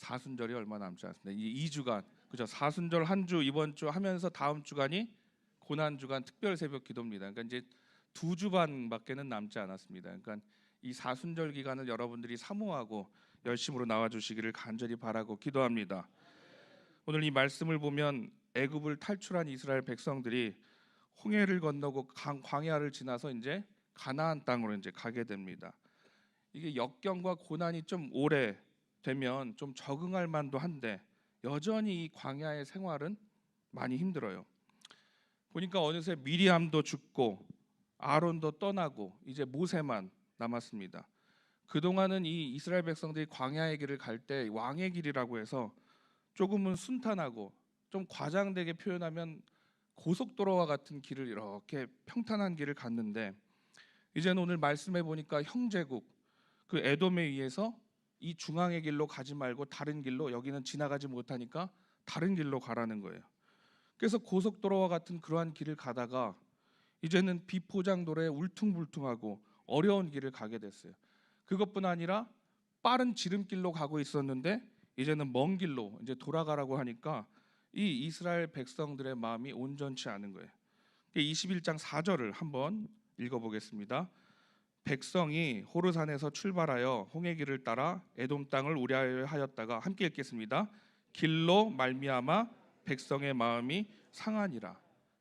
사순절이 얼마 남지 않습니다. 이 2주간 그죠? 사순절 한 주 이번 주 하면서 다음 주간이 고난 주간 특별 새벽 기도입니다. 그러니까 이제 2주 반밖에는 남지 않았습니다. 그러니까 이 사순절 기간을 여러분들이 사모하고 열심으로 나와 주시기를 간절히 바라고 기도합니다. 오늘 이 말씀을 보면 애굽을 탈출한 이스라엘 백성들이 홍해를 건너고 광야를 지나서 이제 가나안 땅으로 이제 가게 됩니다. 이게 역경과 고난이 좀 오래 되면 좀 적응할 만도 한데 여전히 이 광야의 생활은 많이 힘들어요. 보니까 어느새 미리암도 죽고 아론도 떠나고 이제 모세만 남았습니다. 그동안은 이 이스라엘 백성들이 광야의 길을 갈 때 왕의 길이라고 해서 조금은 순탄하고 좀 과장되게 표현하면 고속도로와 같은 길을 이렇게 평탄한 길을 갔는데 이제는 오늘 말씀해 보니까 형제국 그 에돔에 의해서 이 중앙의 길로 가지 말고 다른 길로 여기는 지나가지 못하니까 다른 길로 가라는 거예요. 그래서 고속도로와 같은 그러한 길을 가다가 이제는 비포장도로에 울퉁불퉁하고 어려운 길을 가게 됐어요. 그것뿐 아니라 빠른 지름길로 가고 있었는데 이제는 먼 길로 이제 돌아가라고 하니까 이 이스라엘 백성들의 마음이 온전치 않은 거예요. 21장 4절을 한번 읽어보겠습니다. 백성이 호르산에서 출발하여 홍해 길을 따라 에돔 땅을 우려하였다가 함께 읽겠습니다. 길로 말미암아 백성의 마음이 상하니라.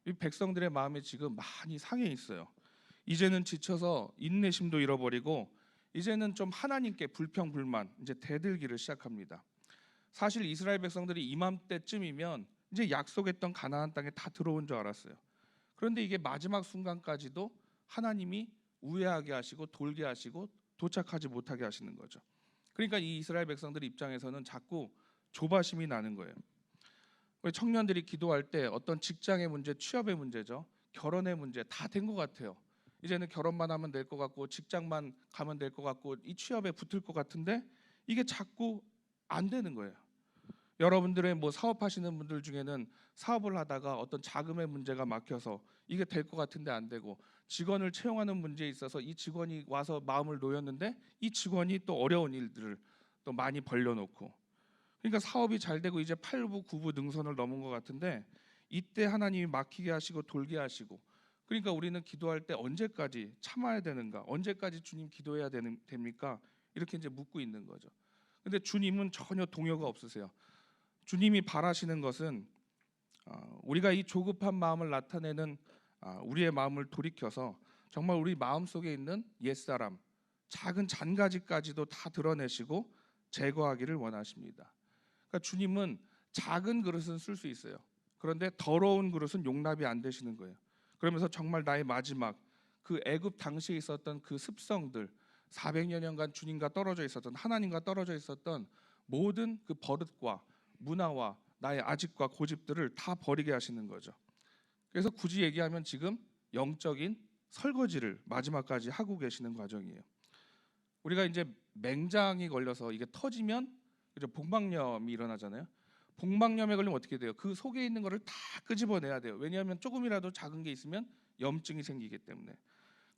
이 백성들의 마음이 지금 많이 상해 있어요. 이제는 지쳐서 인내심도 잃어버리고 이제는 좀 하나님께 불평불만 이제 대들기를 시작합니다. 사실 이스라엘 백성들이 이맘때쯤이면 이제 약속했던 가나안 땅에 다 들어온 줄 알았어요. 그런데 이게 마지막 순간까지도 하나님이 우회하게 하시고 돌게 하시고 도착하지 못하게 하시는 거죠. 그러니까 이 이스라엘 백성들 입장에서는 자꾸 조바심이 나는 거예요. 청년들이 기도할 때 어떤 직장의 문제, 취업의 문제죠. 결혼의 문제 다 된 것 같아요. 이제는 결혼만 하면 될 것 같고 직장만 가면 될 것 같고 이 취업에 붙을 것 같은데 이게 자꾸 안 되는 거예요. 여러분들의 뭐 사업하시는 분들 중에는 사업을 하다가 어떤 자금의 문제가 막혀서 이게 될 것 같은데 안 되고 직원을 채용하는 문제에 있어서 이 직원이 와서 마음을 놓였는데 이 직원이 또 어려운 일들을 또 많이 벌려놓고 그러니까 사업이 잘 되고 이제 8부 9부 능선을 넘은 것 같은데 이때 하나님이 막히게 하시고 돌게 하시고 그러니까 우리는 기도할 때 언제까지 참아야 되는가, 언제까지 주님 기도해야 됩니까? 이렇게 이제 묻고 있는 거죠. 근데 주님은 전혀 동요가 없으세요. 주님이 바라시는 것은 우리가 이 조급한 마음을 나타내는 우리의 마음을 돌이켜서 정말 우리 마음 속에 있는 옛사람, 작은 잔가지까지도 다 드러내시고 제거하기를 원하십니다. 그러니까 주님은 작은 그릇은 쓸 수 있어요. 그런데 더러운 그릇은 용납이 안 되시는 거예요. 그러면서 정말 나의 마지막 그 애굽 당시에 있었던 그 습성들 400여 년간 주님과 떨어져 있었던 하나님과 떨어져 있었던 모든 그 버릇과 문화와 나의 아집과 고집들을 다 버리게 하시는 거죠. 그래서 굳이 얘기하면 지금 영적인 설거지를 마지막까지 하고 계시는 과정이에요. 우리가 이제 맹장이 걸려서 이게 터지면 복막염이 일어나잖아요. 복막염에 걸리면 어떻게 돼요? 그 속에 있는 거를 다 끄집어내야 돼요. 왜냐하면 조금이라도 작은 게 있으면 염증이 생기기 때문에.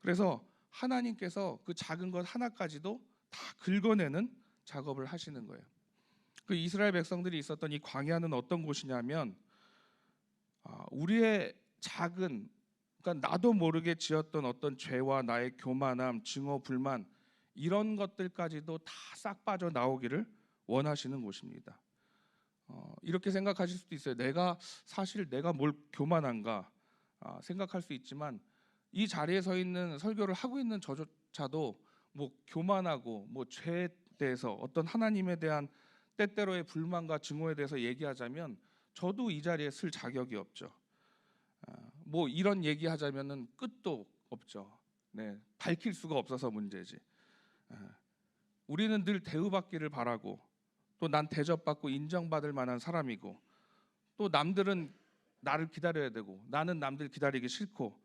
그래서 하나님께서 그 작은 것 하나까지도 다 긁어내는 작업을 하시는 거예요. 그 이스라엘 백성들이 있었던 이 광야는 어떤 곳이냐면 우리의 작은 그러니까 나도 모르게 지었던 어떤 죄와 나의 교만함, 증오, 불만 이런 것들까지도 다 싹 빠져 나오기를 원하시는 곳입니다. 이렇게 생각하실 수도 있어요. 사실 내가 뭘 교만한가 생각할 수 있지만 이 자리에 서 있는 설교를 하고 있는 저조차도 뭐 교만하고 뭐 죄에 대해서 어떤 하나님에 대한 때때로의 불만과 증오에 대해서 얘기하자면 저도 이 자리에 쓸 자격이 없죠. 뭐 이런 얘기하자면은 끝도 없죠. 네, 밝힐 수가 없어서 문제지. 우리는 늘 대우받기를 바라고 또 난 대접받고 인정받을 만한 사람이고 또 남들은 나를 기다려야 되고 나는 남들 기다리기 싫고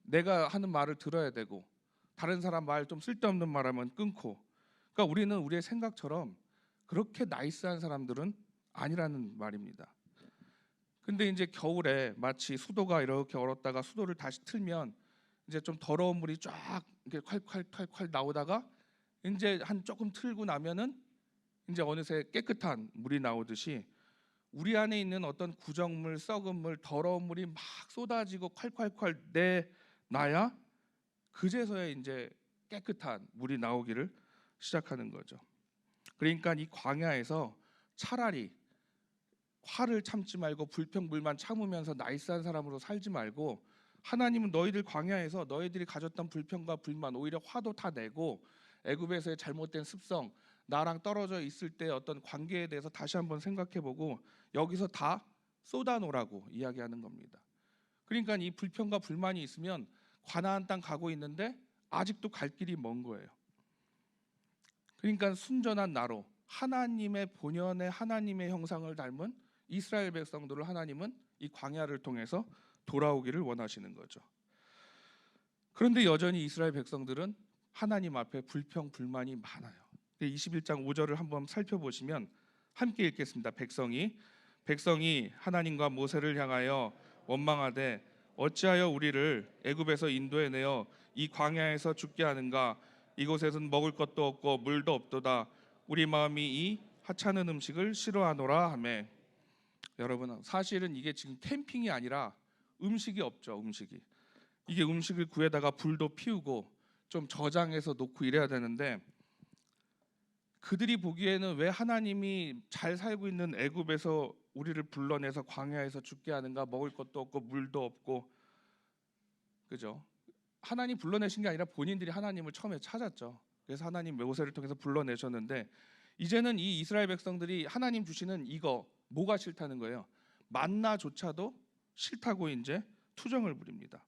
내가 하는 말을 들어야 되고 다른 사람 말 좀 쓸데없는 말하면 끊고 그러니까 우리는 우리의 생각처럼 그렇게 나이스한 사람들은 아니라는 말입니다. 근데 이제 겨울에 마치 수도가 이렇게 얼었다가 수도를 다시 틀면 이제 좀 더러운 물이 쫙 이렇게 콸콸콸콸 나오다가 이제 한 조금 틀고 나면은 이제 어느새 깨끗한 물이 나오듯이 우리 안에 있는 어떤 구정물, 썩은 물, 더러운 물이 막 쏟아지고 콸콸콸 내놔야 그제서야 이제 깨끗한 물이 나오기를 시작하는 거죠. 그러니까 이 광야에서 차라리 화를 참지 말고 불평불만 참으면서 나이스한 사람으로 살지 말고, 하나님은 너희들 광야에서 너희들이 가졌던 불평과 불만, 오히려 화도 다 내고 애굽에서의 잘못된 습성, 나랑 떨어져 있을 때 어떤 관계에 대해서 다시 한번 생각해보고 여기서 다 쏟아놓으라고 이야기하는 겁니다. 그러니까 이 불평과 불만이 있으면 가나안 땅 가고 있는데 아직도 갈 길이 먼 거예요. 그러니까 순전한 나로 하나님의 본연의 하나님의 형상을 닮은 이스라엘 백성들을 하나님은 이 광야를 통해서 돌아오기를 원하시는 거죠. 그런데 여전히 이스라엘 백성들은 하나님 앞에 불평 불만이 많아요. 21장 5절을 한번 살펴보시면 함께 읽겠습니다. 백성이 하나님과 모세를 향하여 원망하되 어찌하여 우리를 애굽에서 인도해 내어 이 광야에서 죽게 하는가? 이곳에서는 먹을 것도 없고 물도 없도다. 우리 마음이 이 하찮은 음식을 싫어하노라 하매. 여러분, 사실은 이게 지금 캠핑이 아니라 음식이 없죠. 이게 음식을 구해다가 불도 피우고 좀 저장해서 놓고 이래야 되는데, 그들이 보기에는 왜 하나님이 잘 살고 있는 애굽에서 우리를 불러내서 광야에서 죽게 하는가? 먹을 것도 없고 물도 없고, 그죠? 하나님 불러내신 게 아니라 본인들이 하나님을 처음에 찾았죠. 그래서 하나님 모세를 통해서 불러내셨는데, 이제는 이 이스라엘 백성들이 하나님 주시는 이거 뭐가 싫다는 거예요? 만나조차도 싫다고 이제 투정을 부립니다.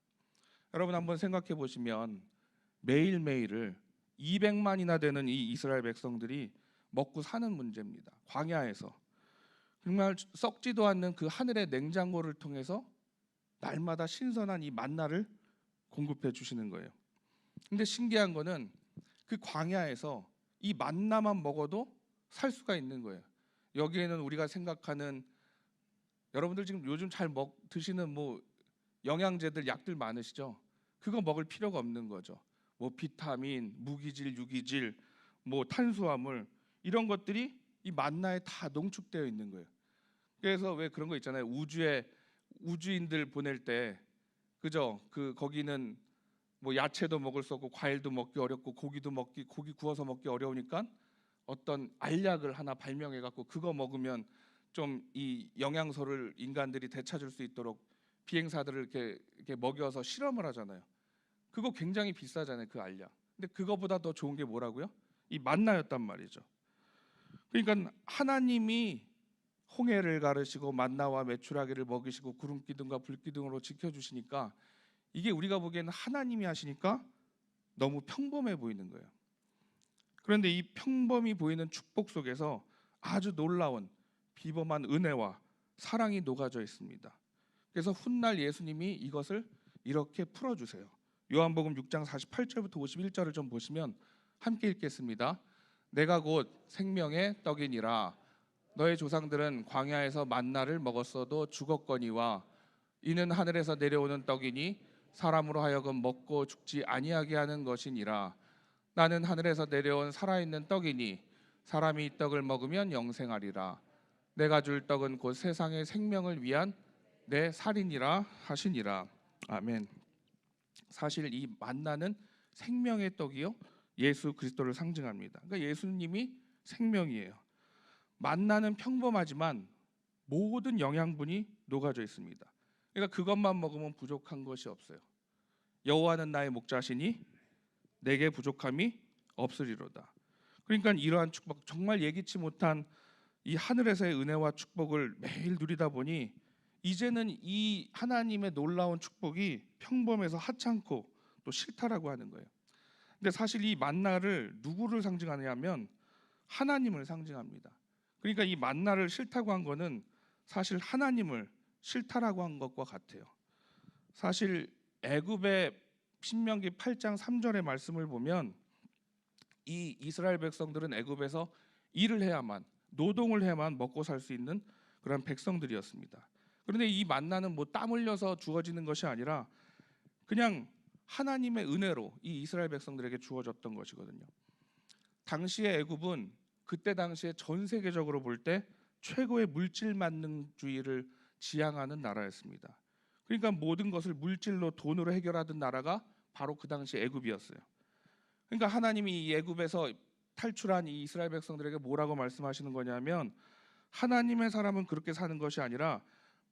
여러분 한번 생각해 보시면 매일매일을 200만이나 되는 이 이스라엘 백성들이 먹고 사는 문제입니다. 광야에서 정말 썩지도 않는 그 하늘의 냉장고를 통해서 날마다 신선한 이 만나를 공급해 주시는 거예요. 근데 신기한 거는 그 광야에서 이 만나만 먹어도 살 수가 있는 거예요. 여기에는 우리가 생각하는, 여러분들 지금 요즘 잘 드시는 뭐 영양제들, 약들 많으시죠? 그거 먹을 필요가 없는 거죠. 뭐 비타민, 무기질, 유기질, 뭐 탄수화물, 이런 것들이 이 만나에 다 농축되어 있는 거예요. 그래서 왜 그런 거 있잖아요. 우주인들 보낼 때, 그죠? 거기는 뭐 야채도 먹을 수 없고 과일도 먹기 어렵고 고기 구워서 먹기 어려우니까 어떤 알약을 하나 발명해 갖고 그거 먹으면 좀 이 영양소를 인간들이 되찾을 수 있도록 비행사들을 이렇게 먹여서 실험을 하잖아요. 그거 굉장히 비싸잖아요, 그 알약. 근데 그거보다 더 좋은 게 뭐라고요? 이 만나였단 말이죠. 그러니까 하나님이 홍해를 가르시고 만나와 메추라기를 먹이시고 구름 기둥과 불 기둥으로 지켜주시니까, 이게 우리가 보기에는 하나님이 하시니까 너무 평범해 보이는 거예요. 그런데 이 평범히 보이는 축복 속에서 아주 놀라운 비범한 은혜와 사랑이 녹아져 있습니다. 그래서 훗날 예수님이 이것을 이렇게 풀어주세요. 요한복음 6장 48절부터 51절을 좀 보시면 함께 읽겠습니다. 내가 곧 생명의 떡이니라. 너의 조상들은 광야에서 만나를 먹었어도 죽었거니와 이는 하늘에서 내려오는 떡이니 사람으로 하여금 먹고 죽지 아니하게 하는 것이니라. 나는 하늘에서 내려온 살아있는 떡이니 사람이 이 떡을 먹으면 영생하리라. 내가 줄 떡은 곧 세상의 생명을 위한 내 살이니라 하시니라. 아멘. 사실 이 만나는 생명의 떡이요, 예수 그리스도를 상징합니다. 그러니까 예수님이 생명이에요. 만나는 평범하지만 모든 영양분이 녹아져 있습니다. 그러니까 그것만 먹으면 부족한 것이 없어요. 여호와는 나의 목자시니 내게 부족함이 없으리로다. 그러니까 이러한 축복, 정말 예기치 못한 이 하늘에서의 은혜와 축복을 매일 누리다 보니 이제는 이 하나님의 놀라운 축복이 평범해서 하찮고 또 싫다라고 하는 거예요. 근데 사실 이 만나를 누구를 상징하냐면 하나님을 상징합니다. 그러니까 이 만나를 싫다고 한 거는 사실 하나님을 싫다라고 한 것과 같아요. 사실 애굽의 신명기 8장 3절의 말씀을 보면 이 이스라엘 백성들은 애굽에서 일을 해야만, 노동을 해야만 먹고 살 수 있는 그런 백성들이었습니다. 그런데 이 만나는 뭐 땀 흘려서 주어지는 것이 아니라 그냥 하나님의 은혜로 이 이스라엘 백성들에게 주어졌던 것이거든요. 당시의 애굽은 그때 당시에 전 세계적으로 볼 때 최고의 물질 만능주의를 지향하는 나라였습니다. 그러니까 모든 것을 물질로 돈으로 해결하던 나라가 바로 그 당시 애굽이었어요. 그러니까 하나님이 이 애굽에서 탈출한 이 이스라엘 백성들에게 뭐라고 말씀하시는 거냐면 하나님의 사람은 그렇게 사는 것이 아니라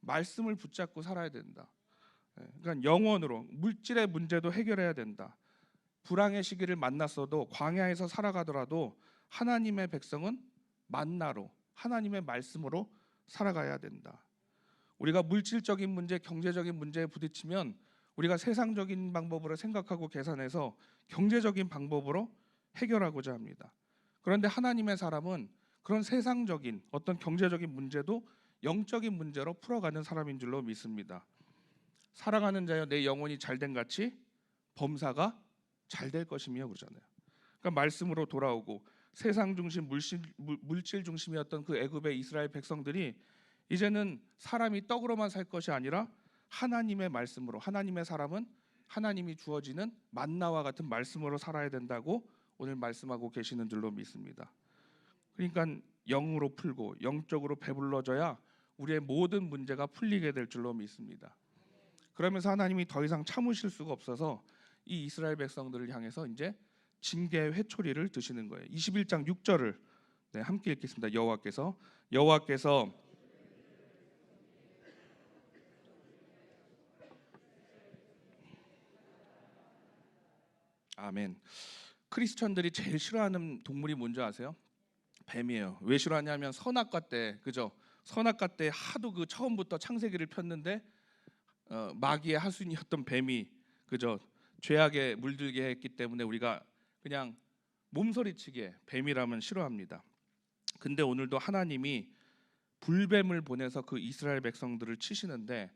말씀을 붙잡고 살아야 된다. 그러니까 영원으로 물질의 문제도 해결해야 된다. 불황의 시기를 만났어도 광야에서 살아가더라도 하나님의 백성은 만나로 하나님의 말씀으로 살아가야 된다. 우리가 물질적인 문제, 경제적인 문제에 부딪히면 우리가 세상적인 방법으로 생각하고 계산해서 경제적인 방법으로 해결하고자 합니다. 그런데 하나님의 사람은 그런 세상적인 어떤 경제적인 문제도 영적인 문제로 풀어가는 사람인 줄로 믿습니다. 사랑하는 자여 내 영혼이 잘된 같이 범사가 잘 될 것이며 그러잖아요. 그러니까 말씀으로 돌아오고 세상 중심 물질 중심이었던 그 애굽의 이스라엘 백성들이 이제는 사람이 떡으로만 살 것이 아니라 하나님의 말씀으로 하나님의 사람은 하나님이 주어지는 만나와 같은 말씀으로 살아야 된다고 오늘 말씀하고 계시는 줄로 믿습니다. 그러니까 영으로 풀고 영적으로 배불러져야 우리의 모든 문제가 풀리게 될 줄로 믿습니다. 그러면서 하나님이 더 이상 참으실 수가 없어서 이 이스라엘 백성들을 향해서 이제 징계의 회초리를 드시는 거예요. 21장 6절을 함께 읽겠습니다. 여호와께서 아멘. 크리스천들이 제일 싫어하는 동물이 뭔지 아세요? 뱀이에요. 왜 싫어하냐면 선악과 때, 그죠? 선악과 때 하도 그 처음부터 창세기를 폈는데 마귀의 하수인이었던 뱀이, 그죠? 죄악에 물들게 했기 때문에 우리가 그냥 몸서리치게 뱀이라면 싫어합니다. 근데 오늘도 하나님이 불뱀을 보내서 그 이스라엘 백성들을 치시는데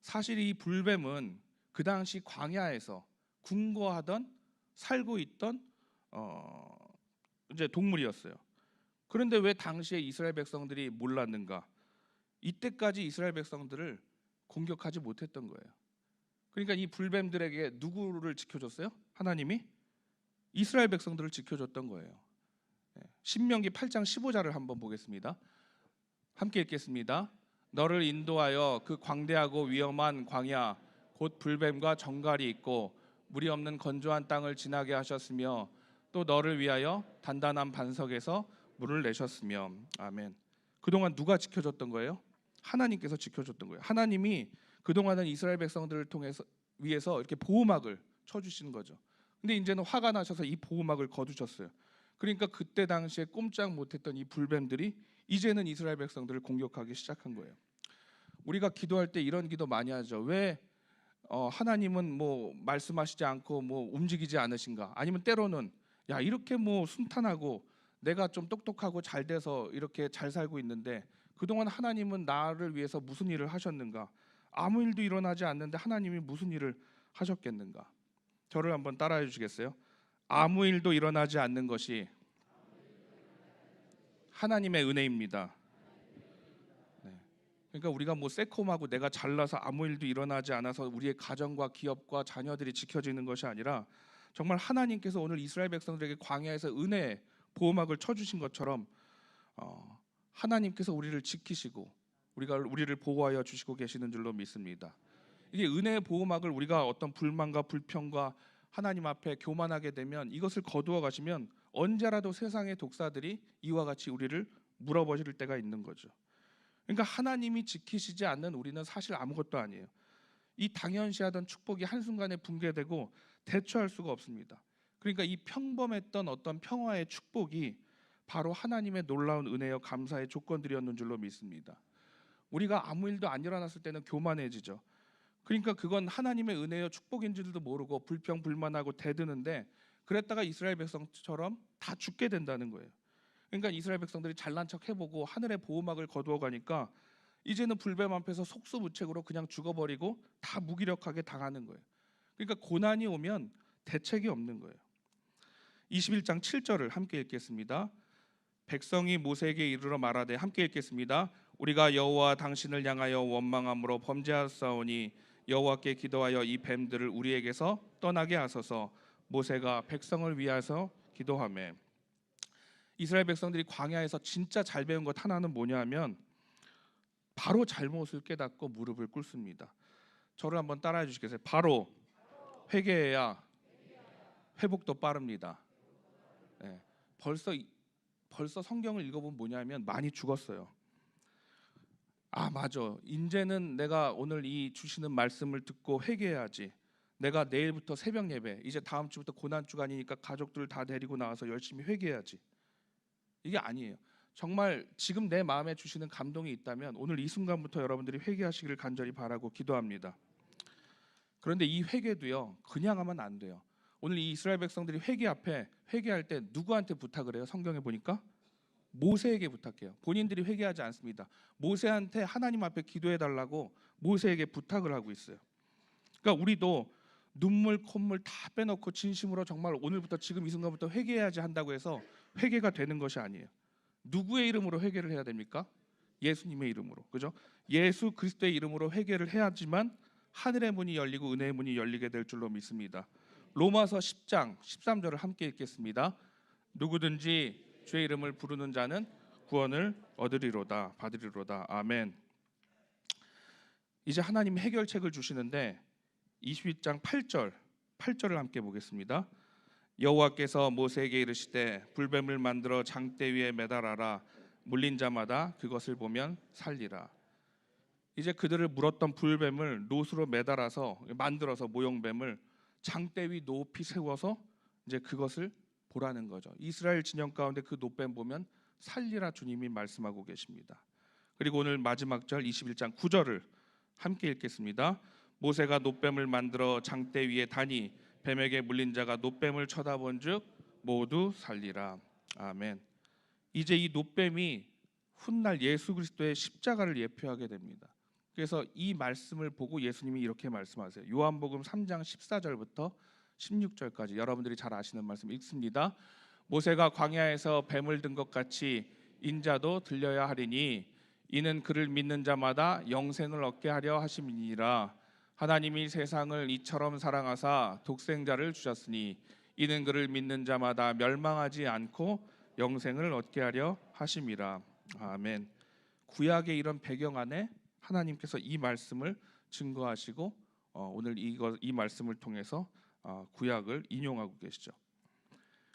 사실 이 불뱀은 그 당시 광야에서 궁궐하던 살고 있던 이제 동물이었어요. 그런데 왜 당시에 이스라엘 백성들이 몰랐는가? 이때까지 이스라엘 백성들을 공격하지 못했던 거예요. 그러니까 이 불뱀들에게 누구를 지켜줬어요? 하나님이 이스라엘 백성들을 지켜줬던 거예요. 신명기 8장 15절을 한번 보겠습니다. 함께 읽겠습니다. 너를 인도하여 그 광대하고 위험한 광야 곧 불뱀과 정갈이 있고 물이 없는 건조한 땅을 지나게 하셨으며 또 너를 위하여 단단한 반석에서 물을 내셨으며. 아멘. 그동안 누가 지켜줬던 거예요? 하나님께서 지켜줬던 거예요. 하나님이 그동안은 이스라엘 백성들을 통해서 위해서 이렇게 보호막을 쳐주시는 거죠. 근데 이제는 화가 나셔서 이 보호막을 거두셨어요. 그러니까 그때 당시에 꼼짝 못했던 이 불뱀들이 이제는 이스라엘 백성들을 공격하기 시작한 거예요. 우리가 기도할 때 이런 기도 많이 하죠. 왜 하나님은 뭐 말씀하시지 않고 뭐 움직이지 않으신가? 아니면 때로는 야 이렇게 뭐 순탄하고 내가 좀 똑똑하고 잘 돼서 이렇게 잘 살고 있는데 그동안 하나님은 나를 위해서 무슨 일을 하셨는가? 아무 일도 일어나지 않는데 하나님이 무슨 일을 하셨겠는가? 저를 한번 따라해 주시겠어요? 아무 일도 일어나지 않는 것이 하나님의 은혜입니다. 네. 그러니까 우리가 뭐 새콤하고 내가 잘나서 아무 일도 일어나지 않아서 우리의 가정과 기업과 자녀들이 지켜지는 것이 아니라 정말 하나님께서 오늘 이스라엘 백성들에게 광야에서 은혜 보호막을 쳐주신 것처럼 하나님께서 우리를 지키시고 우리를 보호하여 주시고 계시는 줄로 믿습니다. 이게 은혜의 보호막을 우리가 어떤 불만과 불평과 하나님 앞에 교만하게 되면 이것을 거두어 가시면 언제라도 세상의 독사들이 이와 같이 우리를 물어버릴 때가 있는 거죠. 그러니까 하나님이 지키시지 않는 우리는 사실 아무것도 아니에요. 이 당연시하던 축복이 한순간에 붕괴되고 대처할 수가 없습니다. 그러니까 이 평범했던 어떤 평화의 축복이 바로 하나님의 놀라운 은혜여 감사의 조건들이었는 줄로 믿습니다. 우리가 아무 일도 안 일어났을 때는 교만해지죠. 그러니까 그건 하나님의 은혜여 축복인 줄도 모르고 불평 불만하고 대드는데 그랬다가 이스라엘 백성처럼 다 죽게 된다는 거예요. 그러니까 이스라엘 백성들이 잘난 척 해보고 하늘의 보호막을 거두어 가니까 이제는 불뱀 앞에서 속수무책으로 그냥 죽어버리고 다 무기력하게 당하는 거예요. 그러니까 고난이 오면 대책이 없는 거예요. 21장 7절을 함께 읽겠습니다. 백성이 모세에게 이르러 말하되 함께 읽겠습니다. 우리가 여호와 당신을 향하여 원망함으로 범죄하였사오니 여호와께 기도하여 이 뱀들을 우리에게서 떠나게 하소서. 모세가 백성을 위하여 기도하매. 이스라엘 백성들이 광야에서 진짜 잘 배운 것 하나는 뭐냐면 바로 잘못을 깨닫고 무릎을 꿇습니다. 저를 한번 따라해 주시겠어요? 바로 회개해야 회복도 빠릅니다. 네. 벌써 성경을 읽어보면 뭐냐면 많이 죽었어요. 아 맞아. 이제는 내가 오늘 이 주시는 말씀을 듣고 회개해야지. 내가 내일부터 새벽 예배, 이제 다음 주부터 고난 주간이니까 가족들 다 데리고 나와서 열심히 회개해야지. 이게 아니에요. 정말 지금 내 마음에 주시는 감동이 있다면 오늘 이 순간부터 여러분들이 회개하시기를 간절히 바라고 기도합니다. 그런데 이 회개도요, 그냥 하면 안 돼요. 오늘 이 이스라엘 백성들이 회개 앞에 회개할 때 누구한테 부탁을 해요? 성경에 보니까 모세에게 부탁해요. 본인들이 회개하지 않습니다. 모세한테 하나님 앞에 기도해 달라고 모세에게 부탁을 하고 있어요. 그러니까 우리도 눈물 콧물 다 빼놓고 진심으로 정말 오늘부터 지금 이 순간부터 회개해야지 한다고 해서 회개가 되는 것이 아니에요. 누구의 이름으로 회개를 해야 됩니까? 예수님의 이름으로. 그죠? 예수 그리스도의 이름으로 회개를 해야지만 하늘의 문이 열리고 은혜의 문이 열리게 될 줄로 믿습니다. 로마서 10장 13절을 함께 읽겠습니다. 누구든지 주의 이름을 부르는 자는 구원을 얻으리로다 받으리로다. 아멘. 이제 하나님 해결책을 주시는데 22장 8절을 함께 보겠습니다. 여호와께서 모세에게 이르시되 불뱀을 만들어 장대 위에 매달아라. 물린 자마다 그것을 보면 살리라. 이제 그들을 물었던 불뱀을 놋으로 매달아서 만들어서 모형뱀을 장대 위 높이 세워서 이제 그것을 보라는 거죠. 이스라엘 진영 가운데 그 놋뱀 보면 살리라 주님이 말씀하고 계십니다. 그리고 오늘 마지막 절 21장 9절을 함께 읽겠습니다. 모세가 놋뱀을 만들어 장대 위에 다니 뱀에게 물린 자가 놋뱀을 쳐다본즉 모두 살리라. 아멘. 이제 이 놋뱀이 훗날 예수 그리스도의 십자가를 예표하게 됩니다. 그래서 이 말씀을 보고 예수님이 이렇게 말씀하세요. 요한복음 3장 14절부터 16절까지 여러분들이 잘 아시는 말씀 읽습니다. 모세가 광야에서 뱀을 든 것 같이 인자도 들려야 하리니 이는 그를 믿는 자마다 영생을 얻게 하려 하심이니라. 하나님이 세상을 이처럼 사랑하사 독생자를 주셨으니 이는 그를 믿는 자마다 멸망하지 않고 영생을 얻게 하려 하심이라. 아멘. 구약의 이런 배경 안에 하나님께서 이 말씀을 증거하시고 오늘 이 말씀을 통해서 구약을 인용하고 계시죠.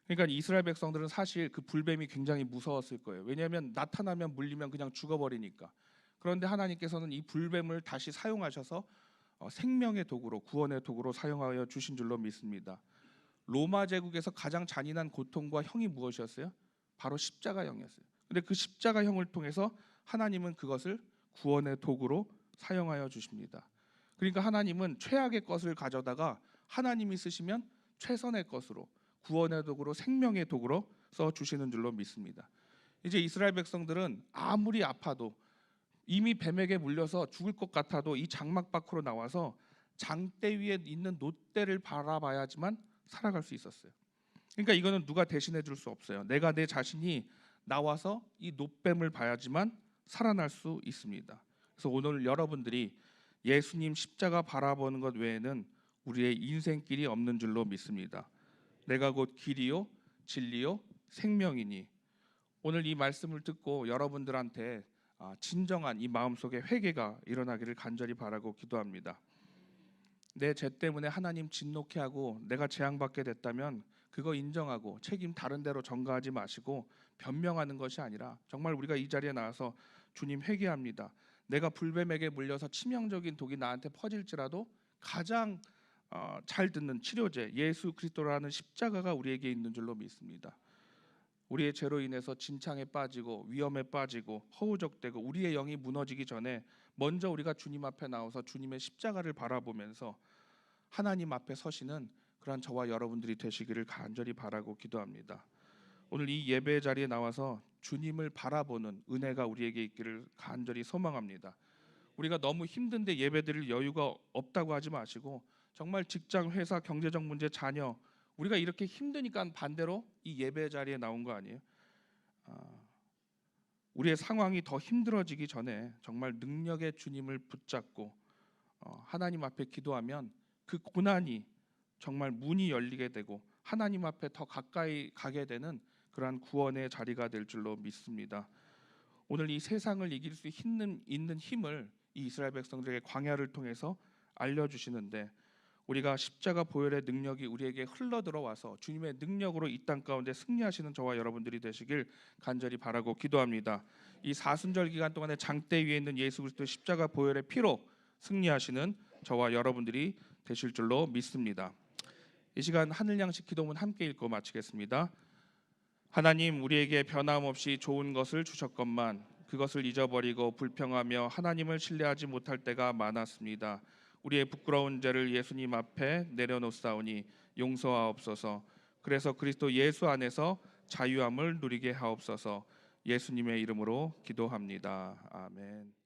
그러니까 이스라엘 백성들은 사실 그 불뱀이 굉장히 무서웠을 거예요. 왜냐하면 나타나면 물리면 그냥 죽어버리니까. 그런데 하나님께서는 이 불뱀을 다시 사용하셔서 생명의 도구로, 구원의 도구로 사용하여 주신 줄로 믿습니다. 로마 제국에서 가장 잔인한 고통과 형이 무엇이었어요? 바로 십자가형이었어요. 근데 그 십자가형을 통해서 하나님은 그것을 구원의 도구로 사용하여 주십니다. 그러니까 하나님은 최악의 것을 가져다가 하나님이 쓰시면 최선의 것으로, 구원의 도구로, 생명의 도구로 써 주시는 줄로 믿습니다. 이제 이스라엘 백성들은 아무리 아파도, 이미 뱀에게 물려서 죽을 것 같아도 이 장막 밖으로 나와서 장대 위에 있는 놋대를 바라봐야지만 살아갈 수 있었어요. 그러니까 이거는 누가 대신해 줄 수 없어요. 내가 내 자신이 나와서 이 놋뱀을 봐야지만 살아날 수 있습니다. 그래서 오늘 여러분들이 예수님 십자가 바라보는 것 외에는 우리의 인생길이 없는 줄로 믿습니다. 내가 곧 길이요 진리요 생명이니. 오늘 이 말씀을 듣고 여러분들한테 진정한 이 마음속에 회개가 일어나기를 간절히 바라고 기도합니다. 내 죄 때문에 하나님 진노케 하고 내가 재앙받게 됐다면 그거 인정하고 책임 다른 데로 전가하지 마시고 변명하는 것이 아니라 정말 우리가 이 자리에 나와서 주님 회개합니다. 내가 불뱀에게 물려서 치명적인 독이 나한테 퍼질지라도 가장 잘 듣는 치료제 예수 그리스도라는 십자가가 우리에게 있는 줄로 믿습니다. 우리의 죄로 인해서 진창에 빠지고 위험에 빠지고 허우적대고 우리의 영이 무너지기 전에 먼저 우리가 주님 앞에 나와서 주님의 십자가를 바라보면서 하나님 앞에 서시는 그러한 저와 여러분들이 되시기를 간절히 바라고 기도합니다. 오늘 이 예배 자리에 나와서 주님을 바라보는 은혜가 우리에게 있기를 간절히 소망합니다. 우리가 너무 힘든데 예배드릴 여유가 없다고 하지 마시고 정말 직장, 회사, 경제적 문제, 자녀 우리가 이렇게 힘드니까 반대로 이 예배 자리에 나온 거 아니에요? 우리의 상황이 더 힘들어지기 전에 정말 능력의 주님을 붙잡고 하나님 앞에 기도하면 그 고난이 정말 문이 열리게 되고 하나님 앞에 더 가까이 가게 되는 그러한 구원의 자리가 될 줄로 믿습니다. 오늘 이 세상을 이길 수 있는 힘을 이 이스라엘 백성들에게 광야를 통해서 알려주시는데, 우리가 십자가 보혈의 능력이 우리에게 흘러 들어와서 주님의 능력으로 이 땅 가운데 승리하시는 저와 여러분들이 되시길 간절히 바라고 기도합니다. 이 사순절 기간 동안에 장대 위에 있는 예수 그리스도의 십자가 보혈의 피로 승리하시는 저와 여러분들이 되실 줄로 믿습니다. 이 시간 하늘 양식 기도문 함께 읽고 마치겠습니다. 하나님, 우리에게 변함없이 좋은 것을 주셨건만 그것을 잊어버리고 불평하며 하나님을 신뢰하지 못할 때가 많았습니다. 우리의 부끄러운 죄를 예수님 앞에 내려놓사오니 용서하옵소서. 그래서 그리스도 예수 안에서 자유함을 누리게 하옵소서. 예수님의 이름으로 기도합니다. 아멘.